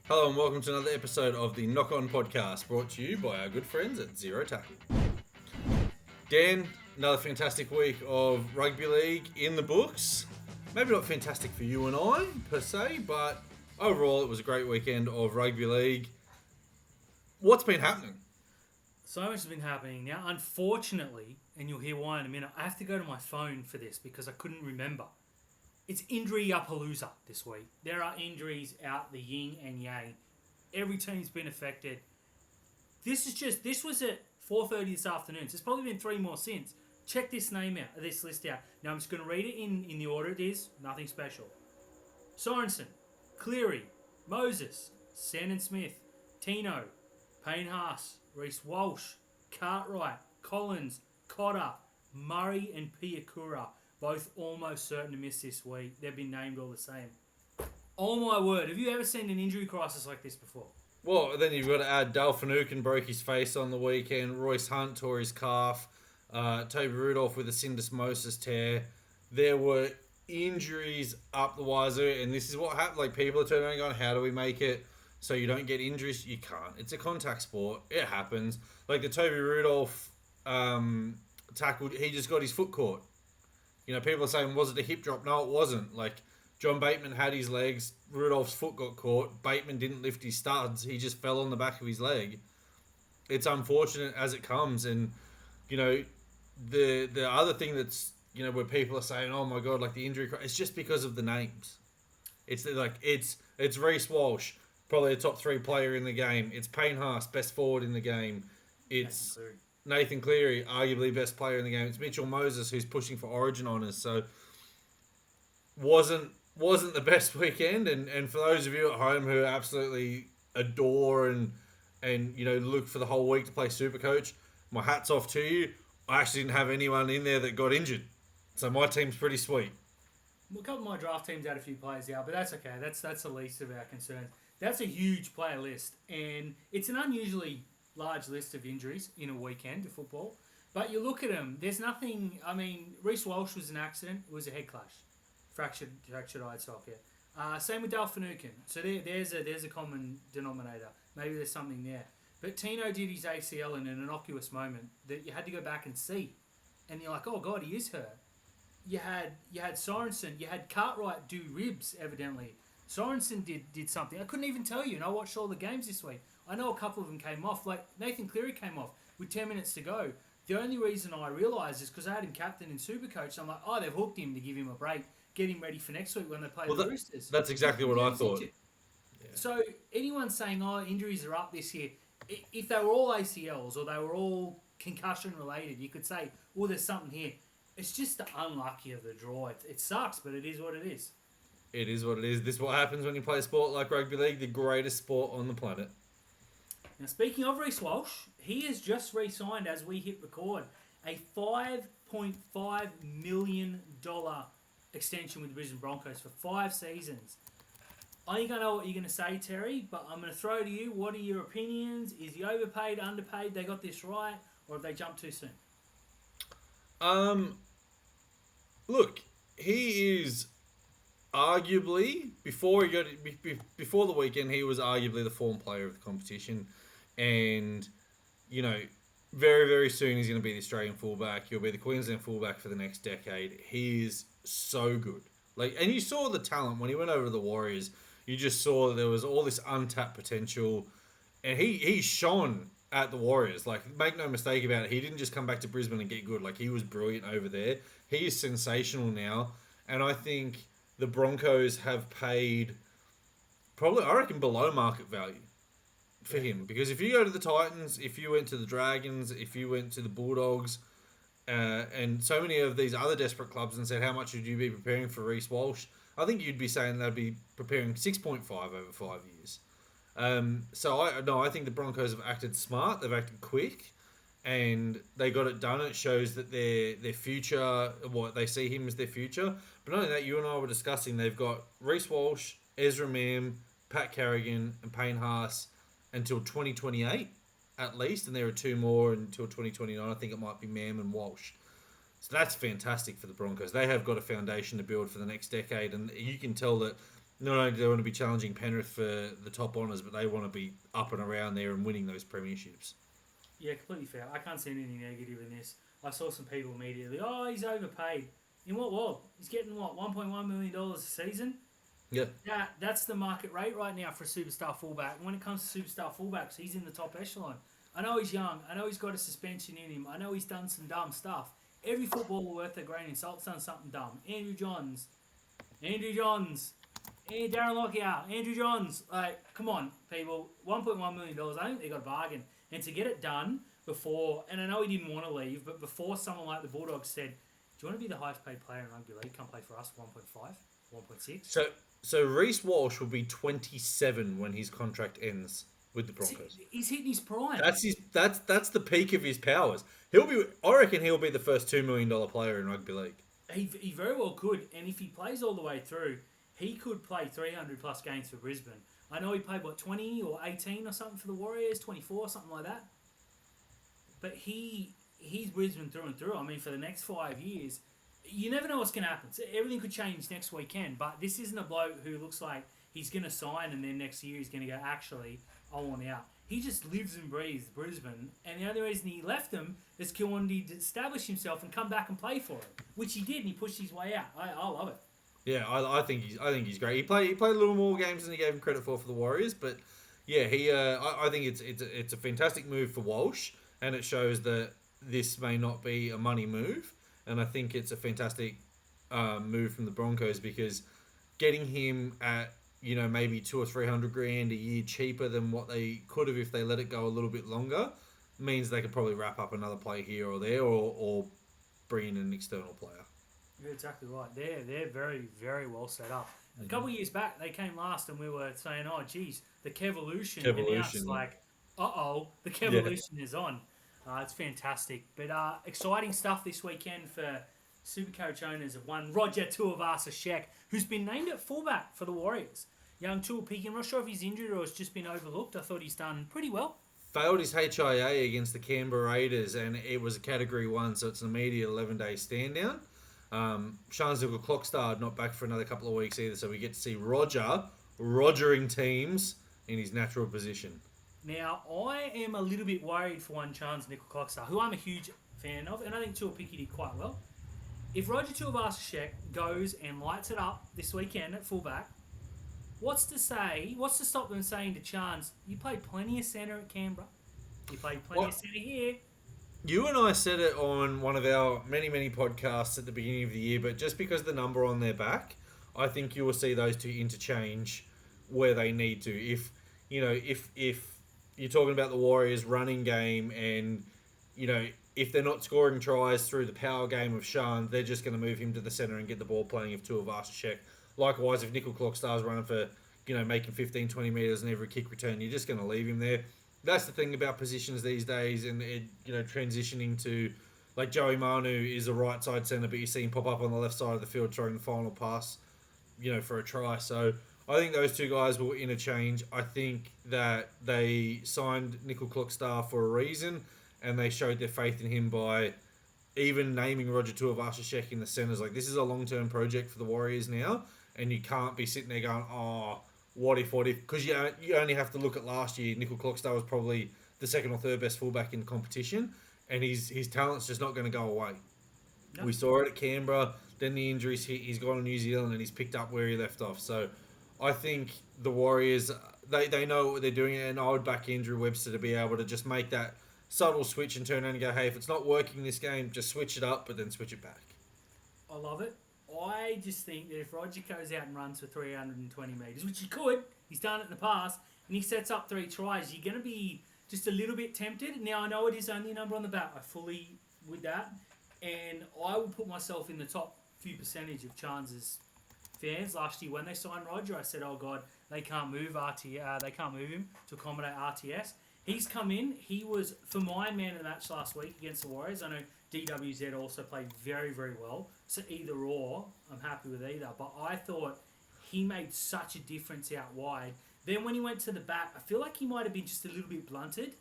Hello and welcome to another episode of the Knock On Podcast, brought to you by our good friends at Zero Tackle. Dan, another fantastic week of Rugby League in the books. Maybe not fantastic for you and I, per se, but overall it was a great weekend of Rugby League. What's been happening? So much has been happening. Now, unfortunately, and you'll hear why in a minute, I have to go to my phone for this because I couldn't remember. It's Injury-a-Palooza this week. There are injuries out the yin and yang. Every team's been affected. This was at 4:30 this afternoon. So there's probably been three more since. Check this list out. Now I'm just going to read it in the order it is. Nothing special. Sorensen, Cleary, Moses, Sandon Smith, Tino, Payne Haas, Reece Walsh, Cartwright, Collins, Cotter, Murray and Piakura, both almost certain to miss this week. They've been named all the same. Oh my word, have you ever seen an injury crisis like this before? Well, then you've got to add Dale Finucane broke his face on the weekend, Royce Hunt tore his calf, Toby Rudolph with a syndesmosis tear. There were injuries up the wazoo, and this is what happened. Like, people are turning around going, how do we make it so you don't get injuries? You can't. It's a contact sport. It happens. Like the Toby Rudolph tackle, he just got his foot caught. You know, people are saying, was it a hip drop? No, it wasn't. Like, John Bateman had his legs, Rudolph's foot got caught, Bateman didn't lift his studs, he just fell on the back of his leg. It's unfortunate as it comes, and, you know, the other thing that's, you know, where people are saying, oh my God, like the injury, it's just because of the names. It's Reece Walsh, probably a top 3 player in the game. It's Payne Haas, best forward in the game. It's Nathan Cleary, arguably best player in the game. It's Mitchell Moses, who's pushing for Origin honours. So wasn't the best weekend. And for those of you at home who absolutely adore and you know look for the whole week to play Supercoach, my hat's off to you. I actually didn't have anyone in there that got injured, so my team's pretty sweet. Well, a couple of my draft teams had a few players out, but that's okay. That's the least of our concerns. That's a huge player list, and it's an unusually large list of injuries in a weekend of football. But you look at them, there's nothing. I mean, Reece Walsh was an accident. It was a head clash, fractured eye socket. Same with Dale Finucane. So there's a common denominator. Maybe there's something there. But Tino did his ACL in an innocuous moment that you had to go back and see, and you're like, oh God, he is hurt. You had Sorensen, you had Cartwright do ribs evidently. Sorensen did something. I couldn't even tell you, and I watched all the games this week. I know a couple of them came off. Like, Nathan Cleary came off with 10 minutes to go. The only reason I realised is because I had him captain in Supercoach. I'm like, oh, they've hooked him to give him a break, get him ready for next week when they play the Roosters. That's exactly what I thought. Yeah. So anyone saying, oh, injuries are up this year, if they were all ACLs or they were all concussion related, you could say, well, there's something here. It's just the unlucky of the draw. It sucks, but it is what it is. It is what it is. This is what happens when you play a sport like Rugby League, the greatest sport on the planet. Now, speaking of Reece Walsh, he has just re-signed, as we hit record, a $5.5 million extension with the Brisbane Broncos for 5 seasons. I ain't going to know what you're going to say, Terry, but I'm going to throw to you. What are your opinions? Is he overpaid, underpaid? They got this right? Or have they jumped too soon? Look, he is arguably, before the weekend, he was arguably the form player of the competition. And, you know, very, very soon he's going to be the Australian fullback. He'll be the Queensland fullback for the next decade. He is so good. Like, and you saw the talent when he went over to the Warriors. You just saw there was all this untapped potential. And he shone at the Warriors. Like, make no mistake about it. He didn't just come back to Brisbane and get good. Like, he was brilliant over there. He is sensational now. And I think the Broncos have paid probably, I reckon, below market value for him. Because if you go to the Titans, if you went to the Dragons, if you went to the Bulldogs, and so many of these other desperate clubs and said, how much would you be preparing for Reece Walsh? I think you'd be saying they'd be preparing 6.5 over 5 years. I think the Broncos have acted smart. They've acted quick, and they got it done. It shows that their future, what they see him as their future. But not only that, you and I were discussing, they've got Reece Walsh, Ezra Mam, Pat Carrigan, and Payne Haas until 2028 at least, and there are 2 more until 2029. I think it might be Mam and Walsh. So that's fantastic for the Broncos. They have got a foundation to build for the next decade, and you can tell that Not only do they want to be challenging Penrith for the top honours, but they want to be up and around there and winning those premierships. Yeah, completely fair. I can't see anything negative in this. I saw some people immediately, oh, he's overpaid. In what world? He's getting what, $1.1 million a season? Yeah. That's the market rate right now for a superstar fullback. When it comes to superstar fullbacks, he's in the top echelon. I know he's young. I know he's got a suspension in him. I know he's done some dumb stuff. Every footballer worth their grain of salt's done something dumb. Andrew Johns, Darren Lockyer, Andrew Johns. Like, come on, people. $1.1 million. I think they got a bargain. And to get it done before, and I know he didn't want to leave, but before someone like the Bulldogs said, do you want to be the highest paid player in rugby league? Come play for us, 1.5, 1.6. So Reece Walsh will be 27 when his contract ends with the Broncos. He's hitting his prime. That's the peak of his powers. I reckon he'll be the first $2 million player in rugby league. He very well could, and if he plays all the way through, he could play 300 plus games for Brisbane. I know he played 20 or 18 or something for the Warriors, 24, something like that. But he's Brisbane through and through. I mean, for the next 5 years, you never know what's going to happen. So everything could change next weekend, but this isn't a bloke who looks like he's going to sign and then next year he's going to go, actually, I want out. He just lives and breathes Brisbane, and the only reason he left them is because he wanted to establish himself and come back and play for him, which he did, and he pushed his way out. I love it. Yeah, I think he's great. He played a little more games than he gave him credit for the Warriors, but yeah, I think it's a fantastic move for Walsh, and it shows that this may not be a money move, and I think it's a fantastic move from the Broncos because getting him at maybe 200 or 300 grand a year cheaper than what they could have if they let it go a little bit longer means they could probably wrap up another play here or there or bring in an external player. You're exactly right. They're very, very well set up. A couple of years back, they came last and we were saying, oh, geez, the Kevolution. And now it's like, the Kevolution is on. It's fantastic. But exciting stuff this weekend for Supercoach owners of one Roger Tuivasa-Sheck, who's been named at fullback for the Warriors. Young Tuivasa, I'm not sure if he's injured or has just been overlooked. I thought he's done pretty well. Failed his HIA against the Canberra Raiders, and it was a Category 1, so it's an immediate 11-day stand-down. Sean's little clock star not back for another couple of weeks either, so we get to see Rogering teams in his natural position. Now, I am a little bit worried for one chance Nickel Clockstar, who I'm a huge fan of, and I think Tuivasa did quite well. If Roger Tuivasa-Sheck goes and lights it up this weekend at fullback, what's to stop them saying to Chance, you played plenty of centre at Canberra, you played plenty of centre here. You and I said it on one of our many, many podcasts at the beginning of the year, but just because the number on their back, I think you will see those two interchange where they need to. If you're talking about the Warriors running game and, if they're not scoring tries through the power game of Sean, they're just going to move him to the centre and get the ball playing of Tuivasa-Sheck. Likewise, if Nickel Clockstar's running for, making 15, 20 metres in every kick return, you're just going to leave him there. That's the thing about positions these days, and transitioning to, like Joey Manu is a right side centre, but you see him pop up on the left side of the field throwing the final pass, for a try. So I think those two guys will interchange. I think that they signed Nickel Clockstar for a reason, and they showed their faith in him by even naming Roger Tuivasa-Sheck in the centres. Like, this is a long-term project for the Warriors now, and you can't be sitting there going, what if? Because you only have to look at last year. Nickel Clockstar was probably the second or third best fullback in the competition, and his talent's just not going to go away. No. We saw it at Canberra, then the injuries hit, he's gone to New Zealand, and he's picked up where he left off. So I think the Warriors, they know what they're doing, and I would back Andrew Webster to be able to just make that subtle switch and turn around and go, hey, if it's not working this game, just switch it up, but then switch it back. I love it. I just think that if Roger goes out and runs for 320 metres, which he could, he's done it in the past, and he sets up 3 tries, you're going to be just a little bit tempted. Now, I know it is only a number on the bat. I fully with that. And I will put myself in the top few percentage of Chance's fans. Last year when they signed Roger, I said, oh, God, they can't move they can't move him to accommodate RTS. He's come in. He was, for my man of the match last week against the Warriors. I know DWZ also played very, very well. So either or, I'm happy with either. But I thought he made such a difference out wide. Then when he went to the back, I feel like he might have been just a little bit blunted.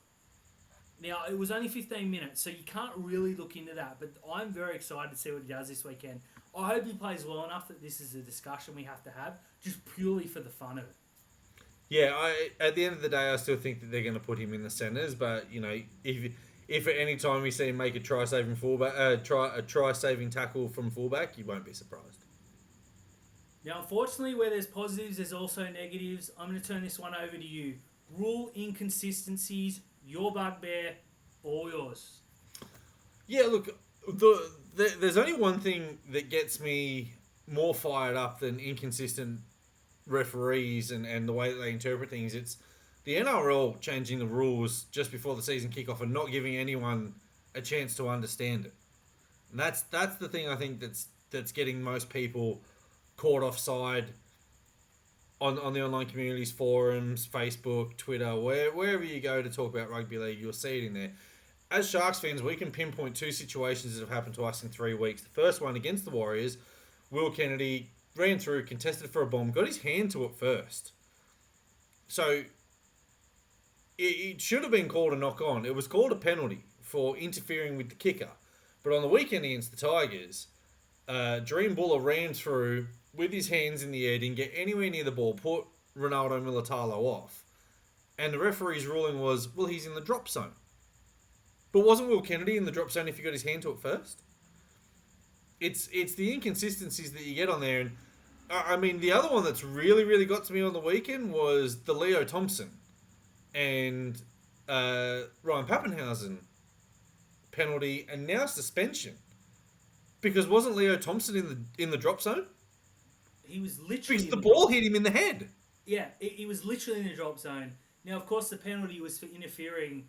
Now, it was only 15 minutes, so you can't really look into that, but I'm very excited to see what he does this weekend. I hope he plays well enough that this is a discussion we have to have, just purely for the fun of it. Yeah, at the end of the day, I still think that they're going to put him in the centres. But if at any time we see him make a try-saving fullback, a try-saving tackle from fullback, you won't be surprised. Now, unfortunately, where there's positives, there's also negatives. I'm going to turn this one over to you. Rule inconsistencies, your bugbear, all yours. Yeah, look, there's only one thing that gets me more fired up than inconsistent referees and the way that they interpret things. It's the NRL changing the rules just before the season kickoff and not giving anyone a chance to understand it. And that's the thing I think that's getting most people caught offside on the online communities, forums, Facebook, Twitter, wherever you go to talk about rugby league, you'll see it in there. As Sharks fans, we can pinpoint two situations that have happened to us in 3 weeks. The first one against the Warriors, Will Kennedy ran through, contested for a bomb, got his hand to it first. So it should have been called a knock on. It was called a penalty for interfering with the kicker. But on the weekend against the Tigers, Dream Buller ran through with his hands in the air, didn't get anywhere near the ball, put Ronaldo Militalo off. And the referee's ruling was, well, he's in the drop zone. But wasn't Will Kennedy in the drop zone if he got his hand to it first? It's the inconsistencies that you get on there. And I mean, the other one that's really, really got to me on the weekend was the Leo Thompson and Ryan Pappenhausen penalty and now suspension. Because wasn't Leo Thompson in the drop zone? He was literally... Because the ball hit him in the head. Yeah, he was literally in the drop zone. Now, of course, the penalty was for interfering.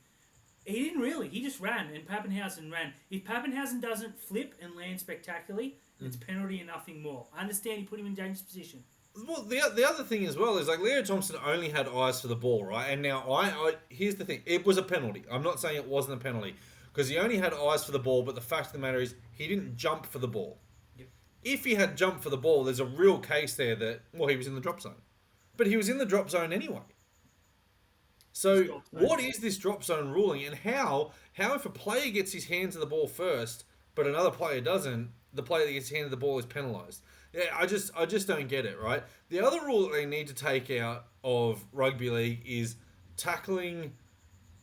He didn't really. He just ran, and Pappenhausen ran. If Pappenhausen doesn't flip and land spectacularly, it's penalty and nothing more. I understand he put him in dangerous position. Well, the other thing as well is, like, Leo Thompson only had eyes for the ball, right? And now, here's the thing. It was a penalty. I'm not saying it wasn't a penalty. Because he only had eyes for the ball, but the fact of the matter is, he didn't jump for the ball. Yep. If he had jumped for the ball, there's a real case there that, well, he was in the drop zone. But he was in the drop zone anyway. So, what is this drop zone ruling, and how if a player gets his hand to the ball first, but another player doesn't, the player that gets his hand to the ball is penalised? Yeah, I just don't get it, right? The other rule that they need to take out of rugby league is tackling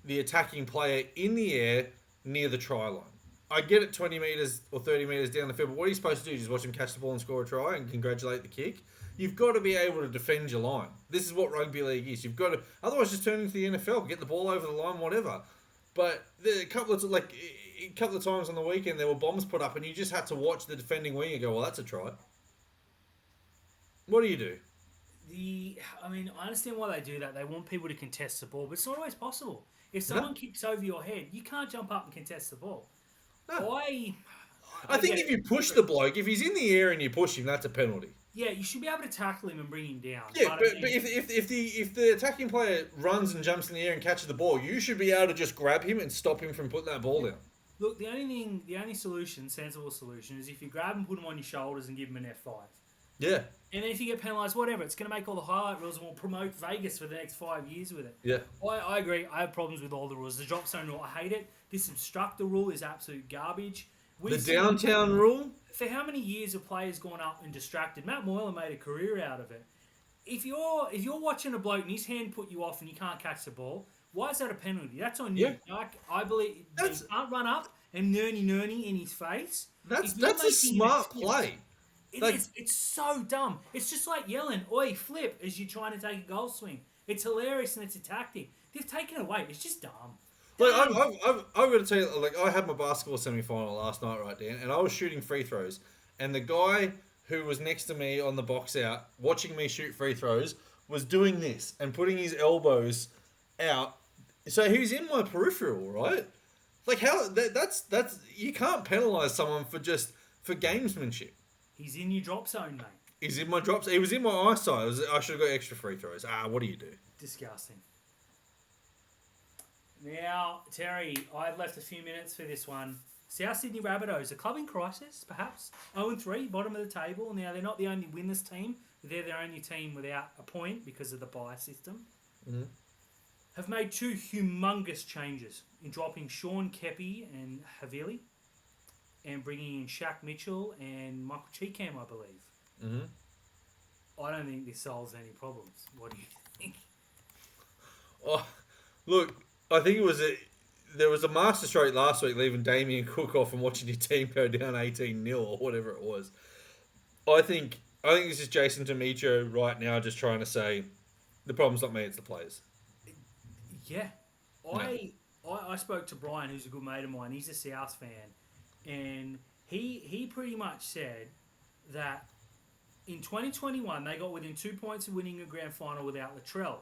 the attacking player in the air near the try line. I get it 20 metres or 30 metres down the field, but what are you supposed to do? Just watch him catch the ball and score a try and congratulate the kick? You've got to be able to defend your line. This is what rugby league is. You've got to, otherwise just turn into the NFL, get the ball over the line, whatever. But a couple of times on the weekend there were bombs put up and you just had to watch the defending wing and go, well, that's a try. What do you do? I understand why they do that. They want people to contest the ball, but it's not always possible. If someone kicks over your head, you can't jump up and contest the ball. No. I think if you push the bloke, if he's in the air and you push him, that's a penalty. Yeah, you should be able to tackle him and bring him down. Yeah, but if the attacking player runs and jumps in the air and catches the ball, you should be able to just grab him and stop him from putting that ball down. Look, the only sensible solution, is if you grab him, put him on your shoulders and give him an F5. Yeah. And then if you get penalised, whatever, it's going to make all the highlight rules and we'll promote Vegas for the next 5 years with it. Yeah. I agree. I have problems with all the rules. The drop zone rule, I hate it. This obstructor rule is absolute garbage. The downtown rule? For how many years have players gone up and distracted? Matt Moylan made a career out of it. If you're watching a bloke and his hand put you off and you can't catch the ball, why is that a penalty? That's on you. Yeah. I believe you can't run up and nerny in his face. That's a smart play. It's so dumb. It's just like yelling, "Oi, flip," as you're trying to take a goal swing. It's hilarious and it's a tactic. They've taken it away. It's just dumb. Like, I've got to tell you, like, I had my basketball semi-final last night, right, Dan, and I was shooting free throws, and the guy who was next to me on the box out, watching me shoot free throws, was doing this and putting his elbows out. So he was in my peripheral, right? Like, how that's you can't penalise someone for gamesmanship. He's in your drop zone, mate. He's in my drops. He was in my eyesight. I should have got extra free throws. What do you do? Disgusting. Now, Terry, I've left a few minutes for this one. South Sydney Rabbitohs, a club in crisis, perhaps. 0-3, bottom of the table. Now, they're not the only winners team. They're their only team without a point because of the bye system. Mm-hmm. have made two humongous changes in dropping Sean Kepi and Havili and bringing in Shaq Mitchell and Michael Cheekham, I believe. Mm-hmm. I don't think this solves any problems. What do you think? Oh, look, I think there was a masterstroke last week, leaving Damien Cook off and watching your team go down 18-0 or whatever it was. I think this is Jason Demetrio right now, just trying to say the problem's not me, it's the players. Yeah, I spoke to Brian, who's a good mate of mine. He's a South fan, and he pretty much said that in 2021 they got within 2 points of winning a grand final without Latrell,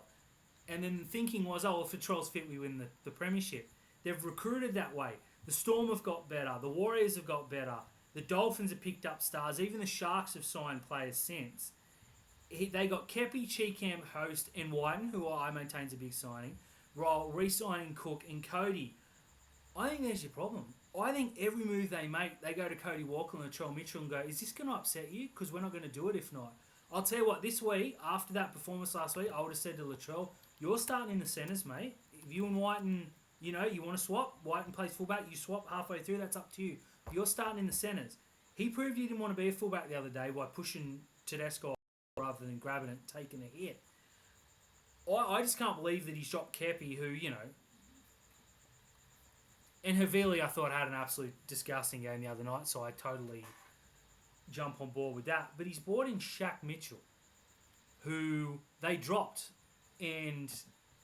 and then the thinking was, oh, if Latrell's fit, we win the premiership. They've recruited that way. The Storm have got better. The Warriors have got better. The Dolphins have picked up stars. Even the Sharks have signed players since. They got Kepi, Cheekham, Host, and Whiten, who I maintain is a big signing, while re-signing Cook and Cody. I think there's your problem. I think every move they make, they go to Cody Walker and Latrell Mitchell and go, is this going to upset you? Because we're not going to do it if not. I'll tell you what, this week, after that performance last week, I would have said to Latrell, you're starting in the centres, mate. If you and Whiten, you want to swap, Whiten plays fullback, you swap halfway through, that's up to you. But you're starting in the centres. He proved he didn't want to be a fullback the other day by pushing Tedesco rather than grabbing it and taking a hit. I just can't believe that he's dropped Kepi, who, and Havili, I thought, had an absolute disgusting game the other night, so I totally jump on board with that. But he's brought in Shaq Mitchell, who they dropped. And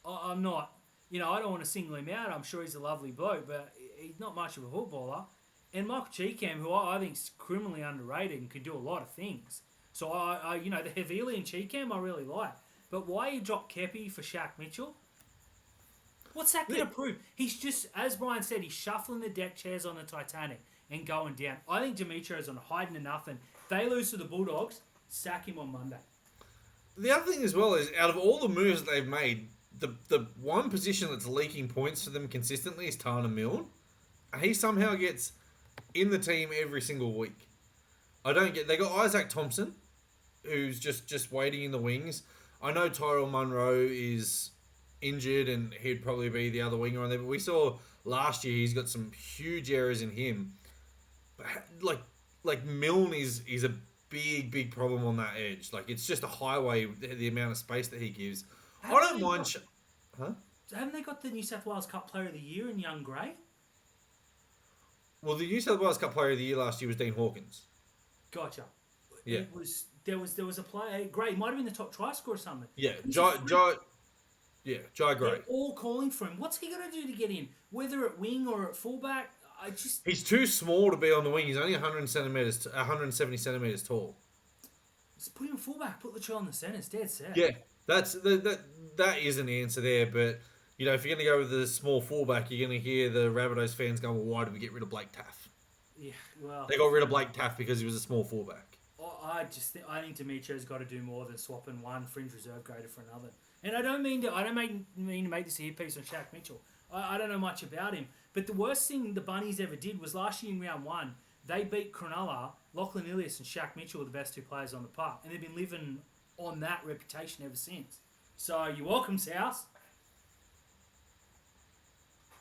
I'm not, I don't want to single him out. I'm sure he's a lovely bloke, but he's not much of a footballer. And Michael Cheekham, who I think is criminally underrated and can do a lot of things. So, the Havili and Cheekham I really like. But why you drop Kepi for Shaq Mitchell? What's that going to prove? He's just, as Brian said, he's shuffling the deck chairs on the Titanic and going down. I think Demetrio's on hiding to nothing. They lose to the Bulldogs, sack him on Monday. The other thing as well is, out of all the moves that they've made, the one position that's leaking points for them consistently is Tana Milne. He somehow gets in the team every single week. They got Isaac Thompson, who's just waiting in the wings. I know Tyrell Munro is injured and he'd probably be the other winger on there, but we saw last year he's got some huge errors in him. Like Milne is a big problem on that edge. Like, it's just a highway, the amount of space that he gives. I don't mind... Haven't they got the New South Wales Cup Player of the Year in Young Gray? Well, the New South Wales Cup Player of the Year last year was Dean Hawkins. Gotcha. Yeah. There was a player, Gray, might have been the top try scorer or something. Yeah, Jai Gray. They're all calling for him. What's he going to do to get in? Whether at wing or at fullback, He's too small to be on the wing. He's only 170 centimeters tall. Just put him fullback. Put Latrell in the centre. It's dead set. Yeah, that is an answer there. But if you're going to go with the small fullback, you're going to hear the Rabbitohs fans going, "Well, why did we get rid of Blake Taff?" Yeah, well, they got rid of Blake Taff because he was a small fullback. I think Demetrio's got to do more than swapping one fringe reserve grader for another. And I don't mean to make this a hit piece on Shaq Mitchell. I don't know much about him. But the worst thing the Bunnies ever did was last year in round one, they beat Cronulla, Lachlan Ilias and Shaq Mitchell were the best two players on the park. And they've been living on that reputation ever since. So you're welcome, South.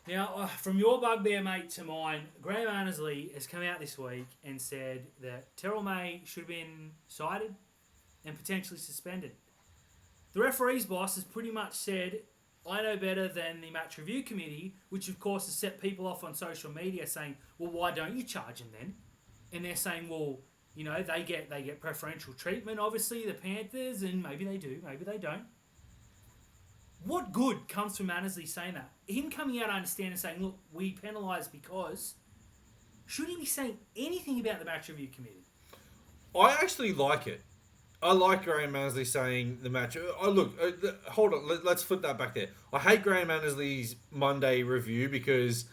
Now, from your bugbear mate to mine, Graham Annelsley has come out this week and said that Terrell May should have been cited and potentially suspended. The referee's boss has pretty much said, I know better than the match review committee, which of course has set people off on social media saying, well, why don't you charge him then? And they're saying, well, they get preferential treatment, obviously, the Panthers, and maybe they do, maybe they don't. What good comes from Annelsley saying that? Him coming out, I understand, and saying, look, we penalise because... Should he be saying anything about the match review committee? I actually like it. I like Graham Annelsley saying the match... hold on, let's flip that back there. I hate Graham Annelsley's Monday review because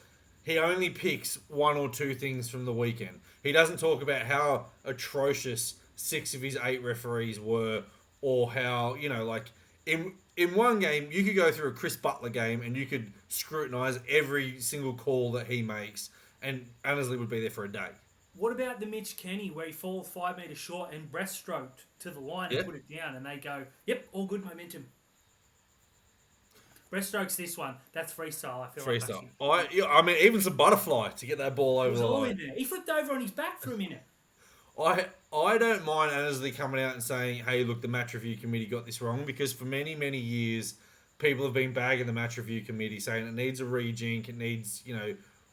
he only picks one or two things from the weekend. He doesn't talk about how atrocious 6 of his 8 referees were, or how, in one game, you could go through a Chris Butler game and you could scrutinise every single call that he makes, and Annelsley would be there for a day. What about the Mitch Kenny where he falls 5 metres short and breaststroked to the line and put it down, and they go, yep, all good momentum. Breaststroke's this one. That's freestyle. I feel Freestyle. like I mean, even some butterfly to get that ball it over was the all line. in there. He flipped over on his back for a minute. I don't mind Annelsley coming out and saying, hey, look, the match review committee got this wrong, because for many, many years, people have been bagging the match review committee, saying it needs a rejink, it needs,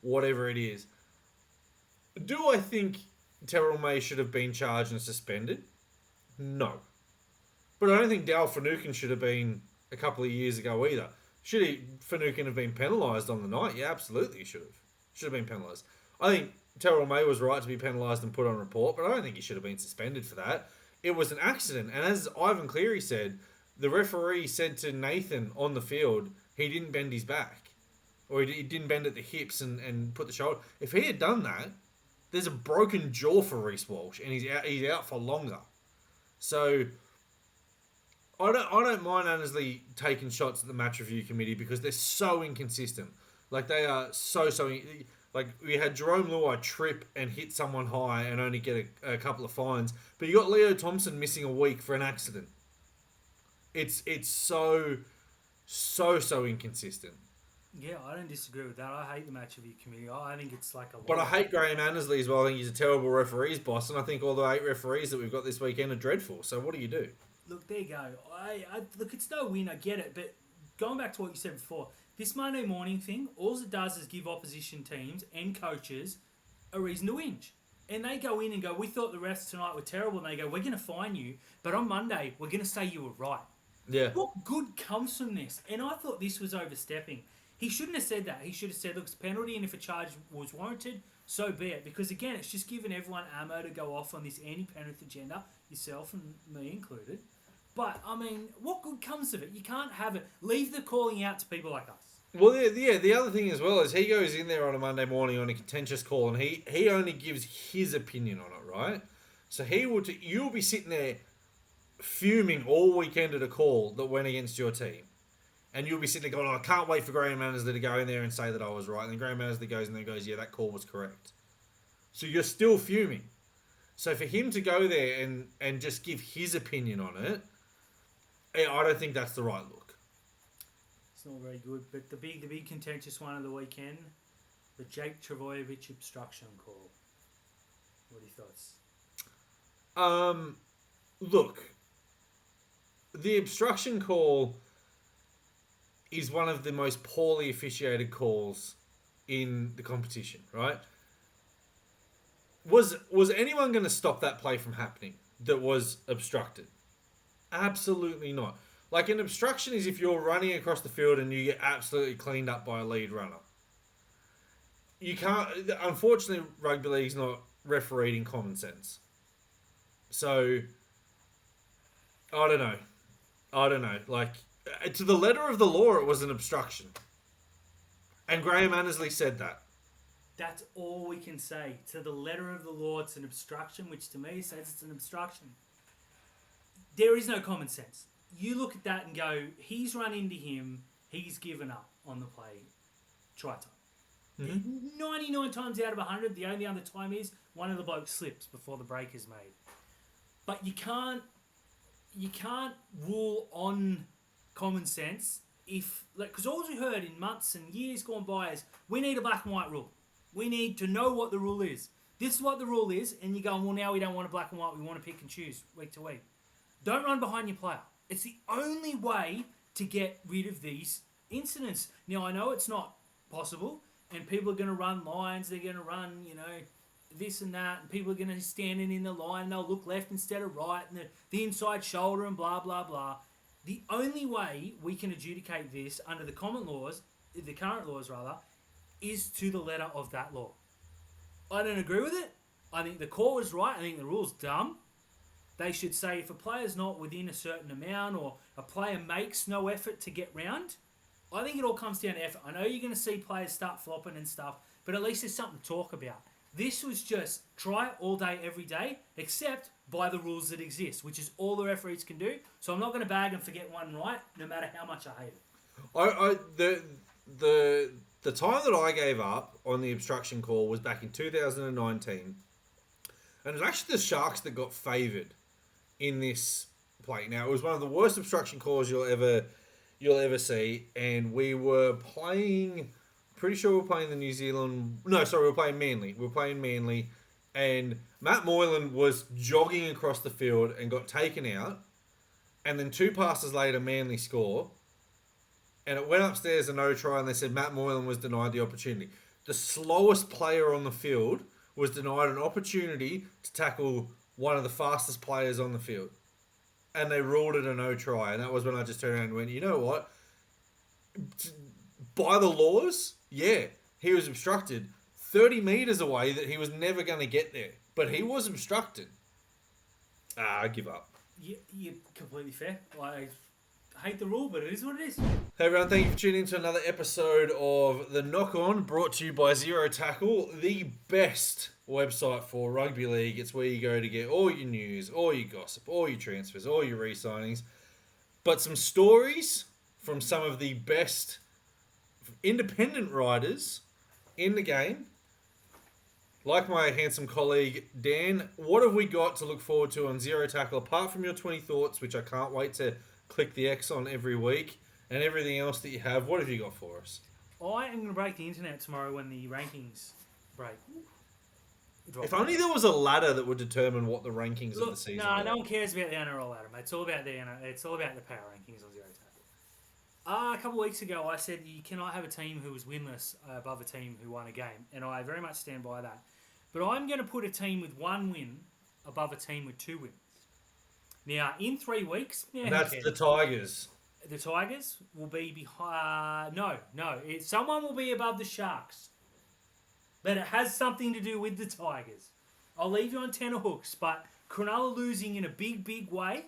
whatever it is. Do I think Terrell May should have been charged and suspended? No. But I don't think Dal Finucane should have been a couple of years ago either. Should Finucane have been penalised on the night? Yeah, absolutely he should have. Should have been penalised. I think Terrell May was right to be penalised and put on report, but I don't think he should have been suspended for that. It was an accident. And as Ivan Cleary said, the referee said to Nathan on the field, he didn't bend his back. Or he didn't bend at the hips and put the shoulder. If he had done that, there's a broken jaw for Reece Walsh, and he's out for longer. So I don't mind Annelsley taking shots at the match review committee, because they're so inconsistent. Like, they are so. Like, we had Jerome Luai trip and hit someone high and only get a couple of fines, but you got Leo Thompson missing a week for an accident. It's so inconsistent. Yeah, I don't disagree with that. I hate the match review committee. I think it's like a lot. But I hate Graham Annelsley as well. I think he's a terrible referees boss, and I think all the 8 referees that we've got this weekend are dreadful. So what do you do? Look, there you go. Look, it's no win. I get it, but going back to what you said before, this Monday morning thing, all it does is give opposition teams and coaches a reason to whinge. And they go in and go, we thought the refs tonight were terrible. And they go, we're going to fine you, but on Monday, we're going to say you were right. Yeah. What good comes from this? And I thought this was overstepping. He shouldn't have said that. He should have said, look, it's a penalty, and if a charge was warranted, so be it. Because, again, it's just giving everyone ammo to go off on this anti-penalty agenda, yourself and me included. But, I mean, what good comes of it? You can't have it. Leave the calling out to people like us. Well, yeah, the other thing as well is he goes in there on a Monday morning on a contentious call, and he only gives his opinion on it, right? So you'll be sitting there fuming all weekend at a call that went against your team. And you'll be sitting there going, I can't wait for Graham Annelsley to go in there and say that I was right. And then Graham Annelsley goes in there and goes, yeah, that call was correct. So you're still fuming. So for him to go there and just give his opinion on it, I don't think that's the right look. It's not very good. But the big contentious one of the weekend, the Jake Travojevic obstruction call. What are your thoughts? Look, the obstruction call is one of the most poorly officiated calls in the competition, right? Was anyone going to stop that play from happening that was obstructed? Absolutely not. Like, an obstruction is if you're running across the field and you get absolutely cleaned up by a lead runner. You can't... Unfortunately, Rugby League's not refereeing common sense. So, I don't know. Like, to the letter of the law, it was an obstruction. And Graham Annelsley said that. That's all we can say. To the letter of the law, it's an obstruction, which to me says it's an obstruction. There is no common sense. You look at that and go, he's run into him, he's given up on the play. Try time. Mm-hmm. 99 times out of 100, the only other time is one of the blokes slips before the break is made. But you can't rule on common sense because all we heard in months and years gone by is we need a black and white rule. We need to know what the rule is. This is what the rule is, and you're going, well, now we don't want a black and white. We want to pick and choose week to week. Don't run behind your player. It's the only way to get rid of these incidents. Now, I know it's not possible, and people are going to run lines. They're going to run, this and that, and people are going to be standing in the line, and they'll look left instead of right, and the inside shoulder, and blah, blah, blah. The only way we can adjudicate this under the current laws, is to the letter of that law. I don't agree with it. I think the call is right. I think the rule's dumb. They should say if a player's not within a certain amount or a player makes no effort to get round, I think it all comes down to effort. I know you're going to see players start flopping and stuff, but at least there's something to talk about. This was just try it all day, every day, except by the rules that exist, which is all the referees can do. So I'm not going to bag and forget one right, no matter how much I hate it. The time that I gave up on the obstruction call was back in 2019, and it was actually the Sharks that got favoured in this play. Now, it was one of the worst obstruction calls you'll ever you'll ever see. And we were playing, pretty sure we were playing the New Zealand. No, sorry, we were playing Manly. We were playing Manly, and Matt Moylan was jogging across the field and got taken out. And then 2 passes later, Manly score. And it went upstairs a no try, and they said Matt Moylan was denied the opportunity. The slowest player on the field was denied an opportunity to tackle one of the fastest players on the field. And they ruled it a no try. And that was when I just turned around and went, you know what? By the laws, yeah, he was obstructed 30 metres away that he was never going to get there. But he was obstructed. I give up. You're completely fair. I hate the rule, but it is what it is. Hey everyone, thank you for tuning in to another episode of The Knock On, brought to you by Zero Tackle, the best website for rugby league. It's where you go to get all your news, all your gossip, all your transfers, all your re-signings, but some stories from some of the best independent writers in the game. Like my handsome colleague Dan, what have we got to look forward to on Zero Tackle apart from your 20 thoughts, which I can't wait to click the X on every week, and everything else that you have? What have you got for us? I am going to break the internet tomorrow when the rankings break. If only there was a ladder that would determine what the rankings of the season were. No one cares about the NRL ladder, mate. It's all about the power rankings on Zero Tackle. A couple of weeks ago, I said you cannot have a team who was winless above a team who won a game, and I very much stand by that. But I'm going to put a team with 1 win above a team with 2 wins. Now, in 3 weeks... Yeah, that's the Tigers. The Tigers will be behind... No. Someone will be above the Sharks. But it has something to do with the Tigers. I'll leave you on tenterhooks, but Cronulla losing in a big, big way...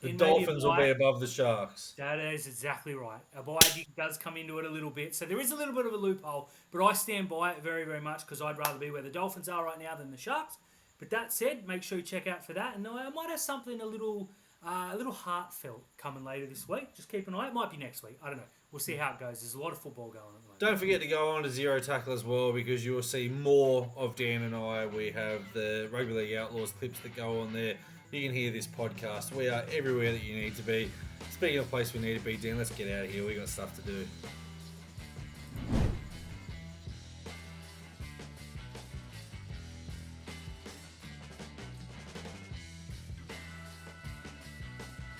The Dolphins will be above the Sharks. That is exactly right. A bye does come into it a little bit. So there is a little bit of a loophole, but I stand by it very, very much because I'd rather be where the Dolphins are right now than the Sharks. But that said, make sure you check out for that. And I might have something a little heartfelt coming later this week. Just keep an eye. It might be next week. I don't know. We'll see how it goes. There's a lot of football going on at the moment. Don't forget to go on to Zero Tackle as well, because you will see more of Dan and I. We have the Rugby League Outlaws clips that go on there. You can hear this podcast. We are everywhere that you need to be. Speaking of place we need to be, Dan, let's get out of here. We got stuff to do.